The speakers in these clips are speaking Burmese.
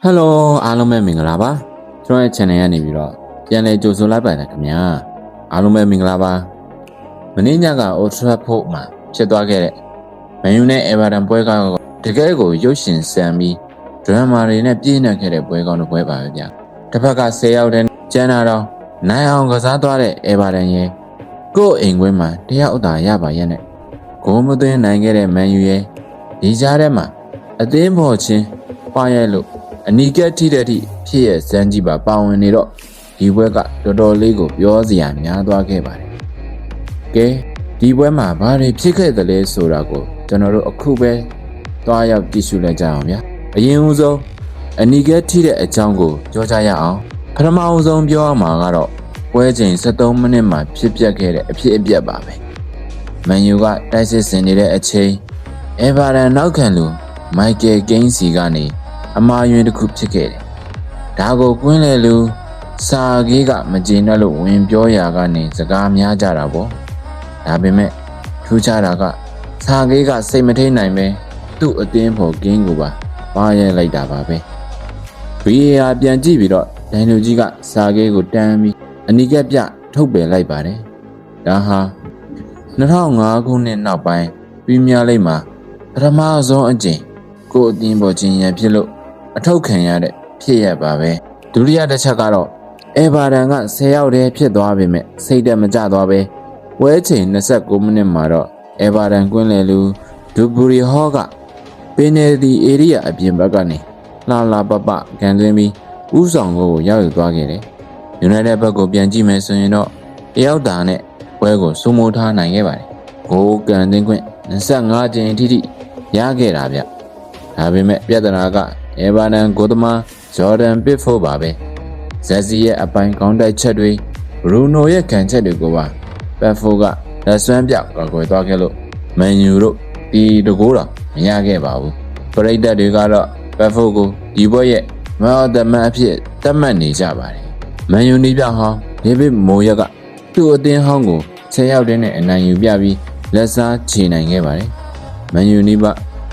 Hello အားလုံးပဲမင်္ဂလာပါကျွန်တော်ရဲ့ channel ကနေပြီးတော့ပြန်လည်ကြိုဆိုလိုက်ပါတယ်ခင်ဗျာအားလုံးပဲမင်္ဂလာပါမနေ့ညက Old Trafford မှာဖြစ်သွားခဲ့တဲ့မန်ယူနဲ့ Everton ပွဲကောင်းတကယ်ကိုရုပ်ရှင်ဆန်ပြီးဒရမာတွေနဲ့ပြည့်နှက်ခဲ့တဲ့ပွဲကောင်းတစ်ပွဲပါပဲဗျာတစ်ဖက်က10ယောက်တည်းကျန်တာတော့နိုင်အောင်ကစားသွားတဲ့ Everton ရဲ့ကိုယ့်အိမ်ကွင်းမှာတယောက်အသာရပါရဲ့နဲ့ဂိုးမသွင်းနိုင်ခဲ့တဲ့မန်ယူရဲ့ဒီကြားထဲမှာအသင်းပေါ်ချင်းပါရဲ့လို့အနီးကပ်ထိတဲ့ထိဖြစ်ရဲ့ဇန်ကြီးပါဝင်နေတော့ဒီဘွဲကတော်တော်လေးကိုပြောစရာများသွားခဲ့ပါတယ်။ကဲဒီဘွဲမှာဘာတွေဖြစ်ခဲ့သလဲဆိုတာကိုကျွန်တော်တို့အခုပဲသွားရောက်ကြည့်ရှုလိုက်ကြအောင်ဗျာ။အရင်ဦးဆုံးအနီးကပ်ထိတဲ့အကြောင်းကိုပြောကြရအောင်။ပထမဦးဆုံးပြောရမှာကတော့ပွဲချိန်73မိနစ်မှာဖြစ်ပျက်ခဲ့တဲ့အဖြစ်အပျက်ပါပဲ။မန်ယူကတိုက်စစ်ဆင်နေတဲ့အချိန်အေဗာရန်နောက်ခံလူမိုက်ကယ်ဂိန်းစီကနေအမာယွင်တစ်ခုဖြစ်ခဲ့တယ်။ဒါကိုကွင်းလေလူစာကေးကမကျေနပ်လို့ဝင်ပြောရာကနေစကားများကြတာပေါ့။ဒါပေမဲ့ထူးခြားတာကစာကေးကစိတ်မထိန်နိုင်ပဲသူ့အသင်းဖို့ကင်းကိုပါရဲလိုက်တာပါပဲ။ VAR ပြန်ကြည့်ပြီးတော့ဒန်လူကြီးကစာကေးကိုတန်းပြီးအနီးကပ်ပြထုတ်ပယ်လိုက်ပါတယ်။ဒါဟာ2005ခုနှစ်နောက်ပိုင်းပရီးမီးယားလိဂ်မှာပထမဆုံးအကြိမ်ကိုအသင်းပေါ်ချင်းရန်ဖြစ်လို့အထောက်ခံရတဲ့ဖြစ်ရပါပဲဒုတိယတစ်ချက်ကတော့အေဗာတန်က10ယောက်တည်းဖြစ်သွားပေမဲ့စိတ်တက်မကျသွားပဲဝဲချိန်29မိနစ်မှာတော့အေဗာတန်ကွင်းလေလူဒူဘူရီဟောကပင်နယ်ဒီဧရိယာအပြင်ဘက်ကနေလှပကန်သွင်းပြီးဥဆောင်ကိုရောက်ယူသွားခဲ့တယ်ယူနိုက်တက်ဘက်ကိုပြန်ကြည့်မယ်ဆိုရင်တော့တယောက်တာနဲ့ပွဲကိုစိုးမိုးထားနိုင်ခဲ့ပါတယ်ဂိုးကန်သွင်းခွင့်25ကြိမ်ထိရခဲ့တာဗျဒါပေမဲ့ပြဿနာကအေဗာတန်ဂိုသမားဂျော်ဒန်ပစ်ဖို့ပါပဲဇက်စီရဲ့အပိုင်းကောင်းတိုက်ချက်တွေဘရူနိုရဲ့ခံချက်တွေကိုပါပက်ဖိုကလက်စွမ်းပြောက်ကွယ်သွားခဲ့လို့မန်ယူတို့ဒီတကိုးတော့မရခဲ့ပါဘူးပရိသတ်တွေကတော့ပက်ဖိုကိုဒီဘွဲ့ရဲ့မန်အော်ဒမန်အဖြစ်သတ်မှတ်နေကြပါတယ်မန်ယူနီးပြဟောင်းဒေးဗစ်မိုးရက်ကသူ့အသင်းဟောင်းကို10ယောက်တည်းနဲ့အနိုင်ယူပြပြီးလက်စားချေနိုင်ခဲ့ပါတယ်မန်ယူနီးပြ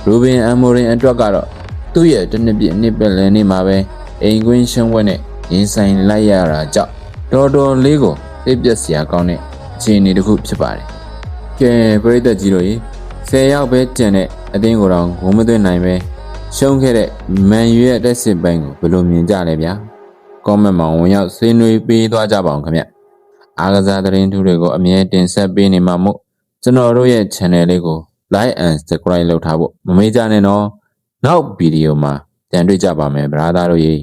ရူဘင်အမိုရင်အတွက်ကတော့သူ့ရဲ့တစ်နှစ်ပြည့်နှစ်ပတ်လည်နေ့မှာပဲအိမ်ကွင်းရှုံးပွဲနဲ့ရင်ဆိုင်လိုက်ရတာကြောင့်တော်တော်လေးကိုသိပျက်စရာကောင်းတဲ့အခြေအနေတစ်ခုဖြစ်ပါတယ်။ကဲပရိသတ်ကြီးတို့ရေ10ယောက်ပဲကျန်တဲ့အသင်းကိုတော့ဂိုးမသွင်းနိုင်ပဲရှုံးခဲ့တဲ့မန်ယူရဲ့တက်စစ်ပိုင်းကိုဘယ်လိုမြင်ကြလဲဗျာ။ကောမန့်မှာဝင်ရောက်ဆွေးနွေးပေးသွားကြပါအောင်ခင်ဗျ။အားကစားသတင်းထူးတွေကိုအမြဲတင်ဆက်ပေးနေမှာမို့ကျွန်တော်တို့ရဲ့ channel လေးကို like and subscribe လုပ်ထားဖို့မမေ့ကြနဲ့နော်။နောက်ဗီဒီယိုမှာပြန်တွေ့ကြပါမယ်ဗျာသားတို့ရေ